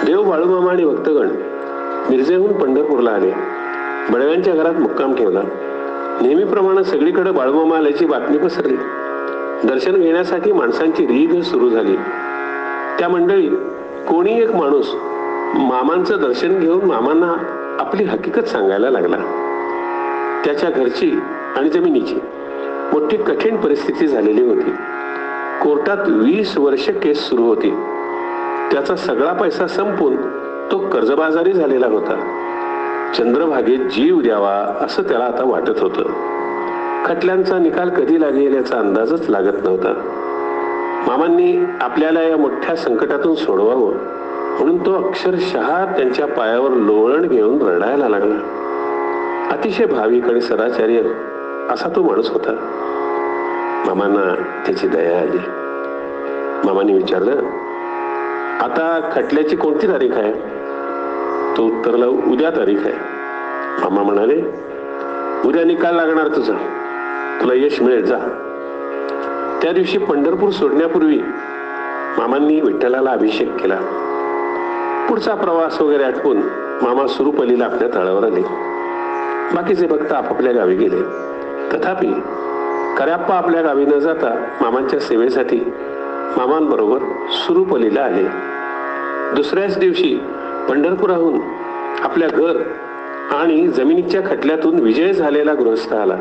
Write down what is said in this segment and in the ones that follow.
देव, बाळूमामा आणि भक्तगण मिरजेहून पंढरपूरला आले. बडव्यांच्या घरात मुक्काम ठेवला. नेहमीप्रमाणे सगळीकडे बाळूमामा आल्याची बातमी पसरली. दर्शन घेण्यासाठी माणसांची रीघ सुरू झाली. त्या मंडळीत कोणी एक माणूस मामांचं दर्शन घेऊन मामांना आपली हकीकत सांगायला लागला. त्याच्या घरची आणि जमिनीची मोठी कठीण परिस्थिती झालेली होती. कोर्टात 20 वर्ष केस सुरू होती. त्याचा सगळा पैसा संपून तो कर्जबाजारी झालेला होता. चंद्रभागेत जीव द्यावा असं त्याला आता वाटत होतं. खटल्यांचा निकाल कधी लागेल याचा अंदाजच लागत नव्हता. मामांनी आपल्याला या मोठ्या संकटातून सोडवावं म्हणून तो अक्षरशः त्यांच्या पायावर लोळण घेऊन रडायला लागला. अतिशय भाविक आणि सदाचार्य असा तो माणूस होता. मामांना त्याची दया आली. मामांनी विचारलं, आता खटल्याची कोणती तारीख आहे? तो उत्तरला, उद्या तारीख आहे. मामा म्हणाले, उद्या निकाल लागणार तुझा, तुला यश मिळेल, जा. त्या दिवशी पंढरपूर सोडण्यापूर्वी मामांनी विठ्ठलाला अभिषेक केला. पुढचा प्रवास वगैरे आटपून मामा सुरूपलीला आपल्या तळावर आले. बाकीचे भक्त आपापल्या गावी गेले. तथापि कऱ्याप्पा आपल्या गावी न जाता मामांच्या सेवेसाठी मामांबरोबर सुरूपलीला आले. दुसऱ्याच दिवशी पंढरपुराहून आपल्या घर आणि जमिनीच्या खटल्यातून विजय झालेला गृहस्थ आला.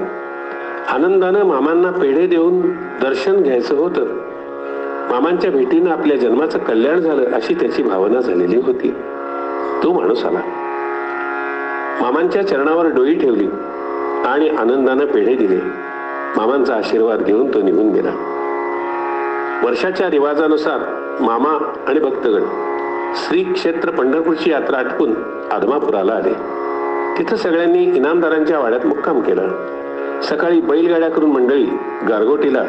आनंदानं मामांना पेढे देऊन दर्शन घ्यायचं होतं. मामांच्या भेटीनं आपल्या जन्माचं कल्याण झालं अशी त्याची भावना झालेली होती. तो माणूस आला. मामांच्या चरणावर डोई ठेवली आणि आनंदानं पेढे दिले. मामांचा आशीर्वाद घेऊन तो निघून गेला. वर्षाच्या रिवाजानुसार मामा आणि भक्तगण श्री क्षेत्र पंढरपूरची यात्रा आटपून आदमापुराला आले. तिथं सगळ्यांनी इनामदारांच्या वाड्यात मुक्काम केला. सकाळी बैलगाड्या करून मंडळी गारगोटीला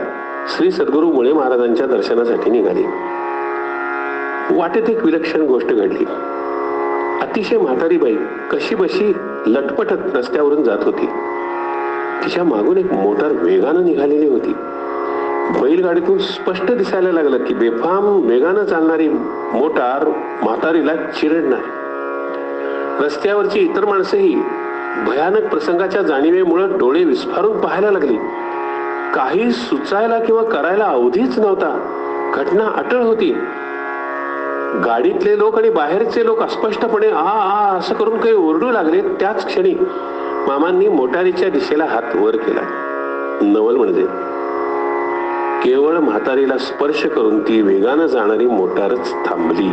श्री सद्गुरू मुळे महाराजांच्या दर्शनासाठी निघाली. वाटेत एक विलक्षण गोष्ट घडली. अतिशय म्हातारी बाई कशी बशी लटपटत रस्त्यावरून जात होती. तिच्या मागून एक मोटार वेगानं निघालेली होती. बैलगाडीतून स्पष्ट दिसायला लागलं की बेफाम वेगानं चालणारी मोटार म्हातारीला चिरडणार. रस्त्यावरची इतर माणसंही भयानक प्रसंगाच्या जाणीवेमुळे डोळे विस्फारून पाहायला लागली. काही सुचायला किंवा करायला अवधीच नव्हता. घटना अटळ होती. गाडीतले लोक आणि बाहेरचे लोक अस्पष्टपणे आ आ असं करून काही ओरडू लागले. त्याच क्षणी मामांनी मोटारीच्या दिशेला हात वर केला. नवल म्हणजे केवळ म्हातारीला स्पर्श करून ती वेगानं जाणारी मोटारच थांबली.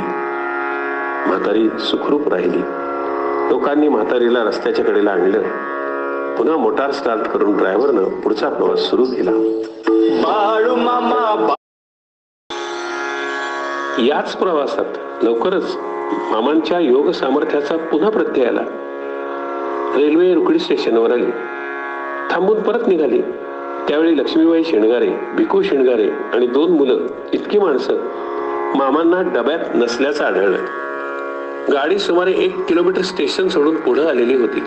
म्हातारी सुखरूप राहिली. लोकांनी म्हातारीला रस्त्याच्या कडेला आणलं. पुन्हा मोटार स्टार्ट करून ड्रायव्हरनं पुढचा प्रवास सुरू केला. याच प्रवासात लवकरच मामांच्या योग सामर्थ्याचा पुन्हा प्रत्यय आला. रेल्वे रुकडी स्टेशनवर आली. थांबून परत निघाली. त्यावेळी लक्ष्मीबाई शेणगारे, भिकू शेणगारे आणि 2 मुलं इतकी माणसं मामांना डब्यात नसल्याचं आढळलं. गाडी सुमारे 1 किलोमीटर स्टेशन सोडून पुढे आलेली होती.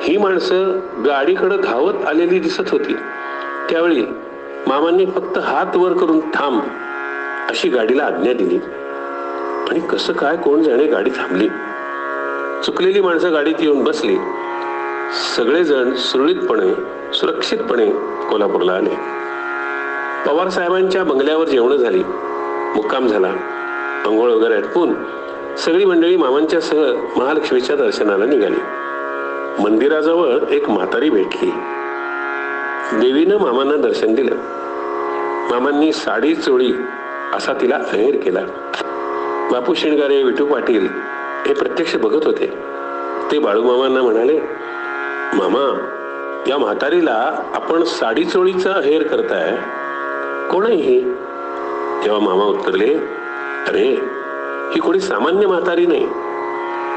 ही माणसं गाडीकडे धावत आलेली दिसत होती. त्यावेळी मामांनी फक्त हात वर करून थांब अशी गाडीला आज्ञा दिली आणि कसं काय कोण जाणे गाडी थांबली. चुकलेली माणसं गाडीत येऊन बसली. सगळेजण सुरळीतपणे सुरक्षितपणे कोल्हापूरला आले. पवार साहेबांच्या बंगल्यावर जेवण झाली. मुक्काम झाला. अंघोळ वगैरे आटपून सगळी मंडळी मामांच्या सह महालक्ष्मीच्या दर्शनाला निघाली. मंदिराजवळ एक म्हातारी भेटली. देवीनं मामांना दर्शन दिलं. मामांनी साडी चोळी असा तिला अहेर केला. बापू शेणगारे, विठू पाटील हे प्रत्यक्ष बघत होते. ते बाळूमामांना म्हणाले, मामा, या म्हातारीला आपण साडी चोळीचा अहेर करताय, कोण आहे ही? तेव्हा मामा उत्तरले, अरे ही कोणी सामान्य म्हातारी नाही.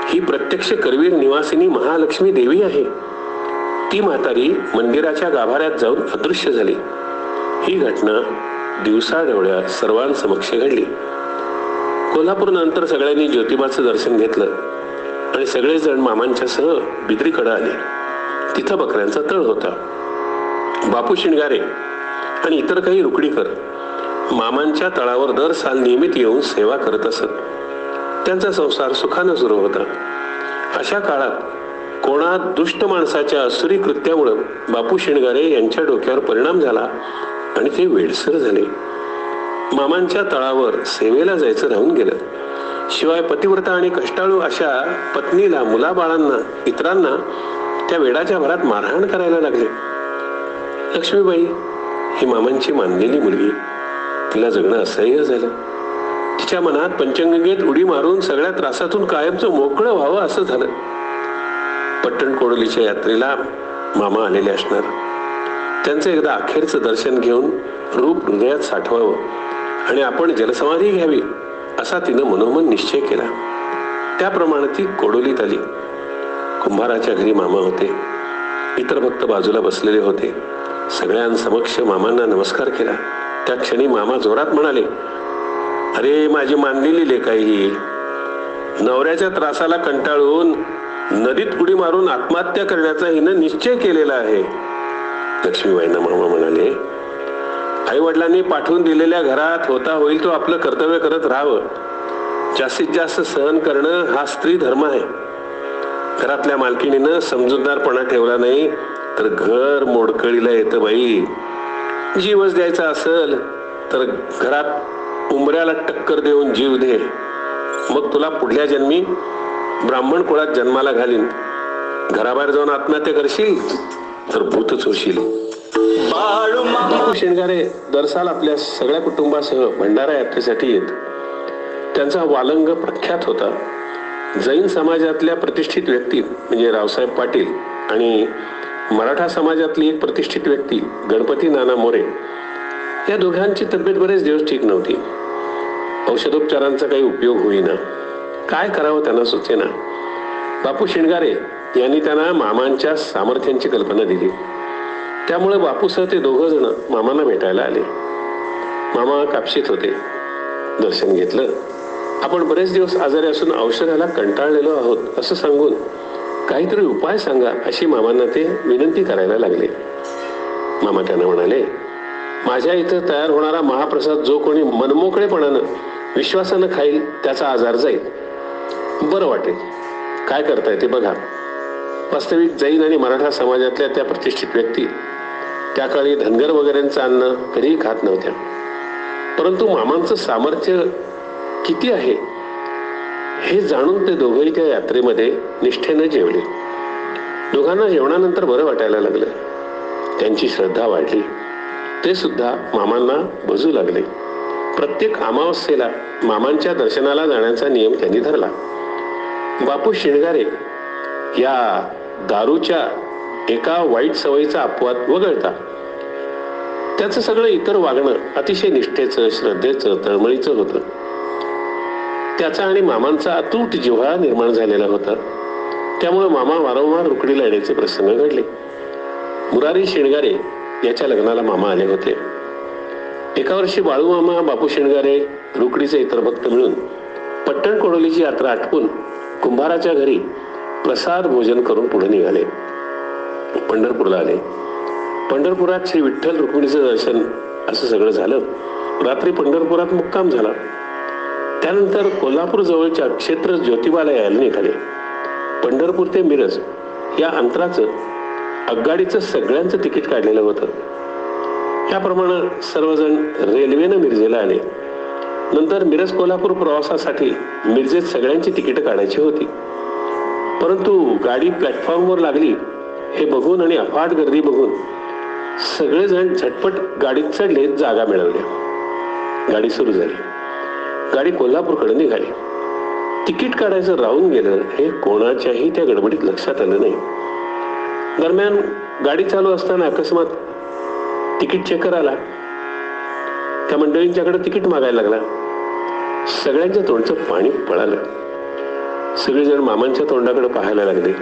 ही प्रत्यक्ष करवीर निवासिनी महालक्ष्मी देवी आहे. ती म्हातारी मंदिराच्या गाभाऱ्यात जाऊन अदृश्य झाली. ही घटना दिवसाढवळ्या सर्वांसमक्ष घडली. कोल्हापूर नंतर सगळ्यांनी ज्योतिबाचं दर्शन घेतलं आणि सगळेजण मामांच्या सह बिद्रीकडे आले. तिथं बकऱ्यांचा तळ होता. बापू शिणगारे आणि इतर काही रुकडीकर मामांच्या तळावर दर साल नियमित येऊन सेवा करत असत. त्यांचा संसार सुखानं सुरू होता. अशा काळात कोणा दुष्ट माणसाच्या असुरी कृत्यामुळे बापू शेणगारे यांच्या डोक्यावर परिणाम झाला आणि ते वेडसर झाले. मामांच्या तळावर सेवेला जायचं राहून गेलं. शिवाय पतिव्रता आणि कष्टाळू अशा पत्नीला, मुलाबाळांना, इतरांना त्या वेडाच्या भरात मारहाण करायला लागले. लक्ष्मीबाई ही मामांची मानलेली मुलगी. तिला जगणं असह्य झालं. तिच्या मनात पंचगंगेत उडी मारून सगळ्या त्रासातून कायमचं मोकळं व्हावं असं झालं. पट्टण कोडोलीच्या यात्रेला मामा आलेले असणार. त्यांचं एकदा अखेरचं दर्शन घेऊन रूप हृदयात साठवावं आणि आपण जलसमाधी घ्यावी असा तिनं मनोमन निश्चय केला. त्याप्रमाणे ती कोडोलीत आली. कुंभाराच्या घरी मामा होते. इतर भक्त बाजूला बसलेले होते. सगळ्यांसमक्ष मामांना नमस्कार केला. त्या क्षणी मामा जोरात म्हणाले, अरे माझी मानलेली लेक आहे ही. नवऱ्याच्या त्रासाला कंटाळून नदीत उडी मारून आत्महत्या करण्याचा हिनं निश्चय केलेला आहे. लक्ष्मीबाईंना मामा म्हणाले, आई वडिलांनी पाठवून दिलेल्या घरात होता होईल तो आपलं कर्तव्य करत राहावं. जास्तीत जास्त सहन करणं हा स्त्री धर्म आहे. घरातल्या मालकिणीनं समजूतदारपणा ठेवला नाही तर घर मोडकळीला येतं बाई. जीवच द्यायचा असेल तर घरात उंबऱ्याला टक्कर देऊन जीव दे. मग तुला पुढल्या जन्मी ब्राह्मण कुळात जन्माला घालीन. घराबाहेर जाऊन आत्महत्या करशील तर भूतच होशील. बापू शेणगारे दरसाल आपल्या सगळ्या कुटुंबासह भंडारा यात्रेसाठी येत. त्यांचा वालंग प्रख्यात होता. जैन समाजातल्या प्रतिष्ठित व्यक्ती म्हणजे रावसाहेब पाटील आणि मराठा समाजातली एक प्रतिष्ठित व्यक्ती गणपती नाना मोरे, या दोघांची तब्येत बरेच दिवस ठीक नव्हती. औषधोपचारांचा काही उपयोग होईना. काय करावं त्यांना सुचेना. बापू शेणगारे यांनी त्यांना मामांच्या सामर्थ्यांची कल्पना दिली. त्यामुळे बापूसह ते दोघं जण मामांना भेटायला आले. मामा कापशीत होते. दर्शन घेतलं. आपण बरेच दिवस आजारी असून औषधाला कंटाळलेलो आहोत असं सांगून काहीतरी उपाय सांगा अशी मामांना ते विनंती करायला लागले. मामा त्यांना म्हणाले, माझ्या इथं तयार होणारा महाप्रसाद जो कोणी मनमोकळेपणानं विश्वासानं खाईल त्याचा आजार जाईल, बरं वाटेल. काय करताय ते बघा. वास्तविक जैन आणि मराठा समाजातल्या त्या प्रतिष्ठित व्यक्ती त्या काळी धनगर वगैरेंचं अन्न कधीही खात नव्हत्या. परंतु मामांचं सामर्थ्य किती आहे हे जाणून ते दोघंही त्या यात्रेमध्ये निष्ठेनं जेवले. दोघांना जेवणानंतर बरं वाटायला लागलं. त्यांची श्रद्धा वाढली. ते सुद्धा मामांना भजू लागले. प्रत्येक अमावस्येला मामांच्या दर्शनाला जाण्याचा नियम त्यांनी धरला. बापू शेणगारे या दारूच्या एका वाईट सवयीचा अपवाद वगळता त्याचं सगळं इतर वागणं अतिशय निष्ठेचं, श्रद्धेचं, तळमळीचं होतं. त्याचा आणि मामांचा अतूट जिव्हाळा निर्माण झालेला होता. त्यामुळे मामा वारंवार रुकडीला येण्याचे प्रसंग घडले. मुरारी शेणगारे याच्या लग्नाला मामा आले होते. एका वर्षी बाळूमामा, बापू शेणगारे, रुकडीचे इतर भक्त मिळून पट्टण कोडोलीची यात्रा आटपून कुंभाराच्या घरी प्रसाद भोजन करून पुढे निघाले. पंढरपूरला आले. पंढरपुरात श्री विठ्ठल रुक्मिणीचं दर्शन असं सगळं झालं. रात्री पंढरपुरात मुक्काम झाला. त्यानंतर कोल्हापूर जवळच्या क्षेत्र ज्योतिबाला यायला निघाले. पंढरपूर ते मिरज या अंतराचं आगगाडीचं सगळ्यांचं तिकीट काढलेलं होतं. त्याप्रमाणे सर्वजण रेल्वेनं मिरजेला आले. नंतर मिरज कोल्हापूर प्रवासासाठी मिरजेत सगळ्यांची तिकीटं काढायची होती. परंतु गाडी प्लॅटफॉर्मवर लागली हे बघून आणि अफाट गर्दी बघून सगळेजण झटपट गाडीत चढले. जागा मिळवल्या. गाडी सुरू झाली. गाडी कोल्हापूरकडे निघाली. तिकीट काढायचं राहून गेलं हे कोणाच्याही त्या गडबडीत लक्षात आलं नाही. दरम्यान गाडी चालू असताना अकस्मात तिकीट चेकर आला. त्या मंडळींच्याकडे तिकीट मागायला लागला. सगळ्यांच्या तोंडचं पाणी पळालं. सगळेजण मामांच्या तोंडाकडे पाहायला लागले.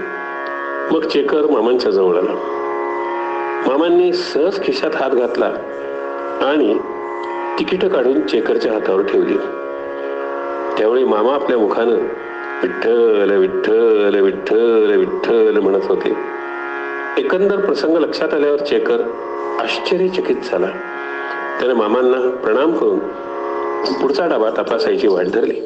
मग चेकर मामांच्या जवळ आला. मामांनी सहज खिशात हात घातला आणि तिकीट काढून चेकरच्या हातावर ठेवली. त्यावेळी मामा आपल्या मुखानं विठ्ठल विठ्ठल विठ्ठल विठ्ठल म्हणत होते. एकंदर प्रसंग लक्षात आल्यावर चेकर आश्चर्यचकित झाला. त्याने मामांना प्रणाम करून पुढचा डबा तपासायची वाट धरली.